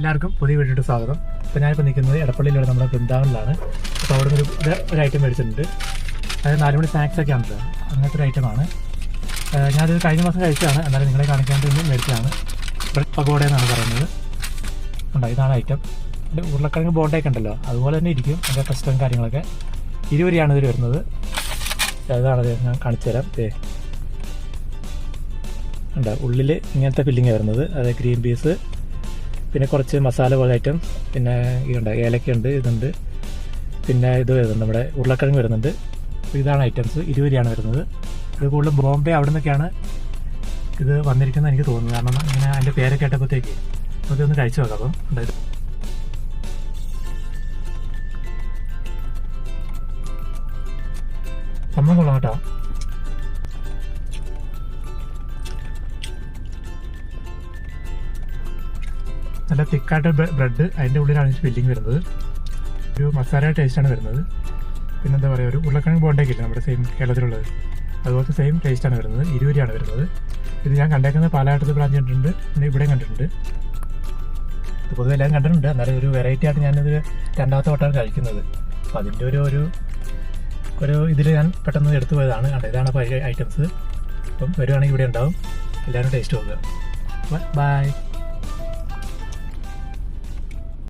എല്ലാവർക്കും പുതിയ വീഡിയോയുടെ സ്വാഗതം. ഇപ്പോൾ ഞാനിപ്പോൾ നിൽക്കുന്നത് എടപ്പള്ളിയിലുള്ള നമ്മുടെ വൃന്ദാവനിലാണ്. അപ്പോൾ അവിടെ ഒരു ഐറ്റം മേടിച്ചിട്ടുണ്ട്. അതായത് 4 മണി സ്നാക്സൊക്കെ ആണല്ലോ, അങ്ങനത്തെ ഒരു ഐറ്റമാണ്. ഞാനത് കഴിഞ്ഞ മാസം കഴിച്ചതാണ്, എന്നാലും നിങ്ങളെ കാണിക്കാൻ വേണ്ടി മേടിച്ചതാണ്. ബ്രെഡ് പകോഡ എന്നാണ് പറയുന്നത്. ഉണ്ടോ, ഇതാണ് ഐറ്റം. ഉരുളക്കിഴങ്ങ് ബോണ്ടയൊക്കെ ഉണ്ടല്ലോ, അതുപോലെ തന്നെ ഇരിക്കും. അതിൻ്റെ ടെസ്റ്റും കാര്യങ്ങളൊക്കെ 20 രൂപയാണ് ഇതിൽ വരുന്നത്. അതാണത് ഞാൻ കാണിച്ചു തരാം. ഉണ്ടോ, ഉള്ളിൽ ഇങ്ങനത്തെ ഫില്ലിങ് വരുന്നത്. അത് ഗ്രീൻ പീസ്, പിന്നെ കുറച്ച് മസാല പോലെ ഐറ്റം, പിന്നെ ഇതുണ്ട് ഏലക്കയുണ്ട്, ഇതുണ്ട്, പിന്നെ ഇത് വരുന്നുണ്ട് നമ്മുടെ ഉരുളക്കിഴങ്ങ് വരുന്നുണ്ട്. ഇതാണ് ഐറ്റംസ്. 20 രൂപയാണ് വരുന്നത്. ഇത് കൂടുതലും ബോംബെ അവിടെ നിന്നൊക്കെയാണ് ഇത് വന്നിരിക്കുന്നത് എനിക്ക് തോന്നുന്നു. കാരണം ഇങ്ങനെ അതിൻ്റെ പേരൊക്കെ കേട്ടപ്പോഴത്തേക്ക് നമുക്ക് ഒന്ന് കഴിച്ചു നോക്കാം. അപ്പം ഉണ്ടായത് സംഭവം കൊള്ളാം കേട്ടോ. നല്ല തിക്കായിട്ട് ബ്രെഡ്, അതിൻ്റെ ഉള്ളിലാണ് ഫില്ലിങ് വരുന്നത്. ഒരു മസാല ടേസ്റ്റാണ് വരുന്നത്. പിന്നെന്താ പറയുക, ഒരു ഉരുളക്കിഴങ്ങ് ബോണ്ടയൊക്കെ ഇല്ല നമ്മുടെ സെയിം കേരളത്തിലുള്ളത്, അതുപോലത്തെ സെയിം ടേസ്റ്റാണ് വരുന്നത്. 20 രൂപയാണ് വരുന്നത്. ഇത് ഞാൻ കണ്ടേക്കുന്നത് പാലായിട്ടത്ത് ബ്രാഞ്ച് കണ്ടിട്ടുണ്ട്, പിന്നെ ഇവിടെയും കണ്ടിട്ടുണ്ട്. ഇത് പൊതുവെ എല്ലാം കണ്ടിട്ടുണ്ട്. എന്നാലും ഒരു വെറൈറ്റി ആയിട്ട് ഞാനിത് രണ്ടാമത്തെ വട്ടമാണ് കഴിക്കുന്നത്. അപ്പോൾ അതിൻ്റെ ഒരു ഇതിൽ ഞാൻ പെട്ടെന്ന് എടുത്തു പോയതാണ്. കണ്ടത് ഇതാണ് അപ്പോൾ ഐറ്റംസ്. അപ്പം വരുവാണെങ്കിൽ ഇവിടെ ഉണ്ടാവും. എല്ലാവരും ടേസ്റ്റ് നോക്കുക. ബൈ.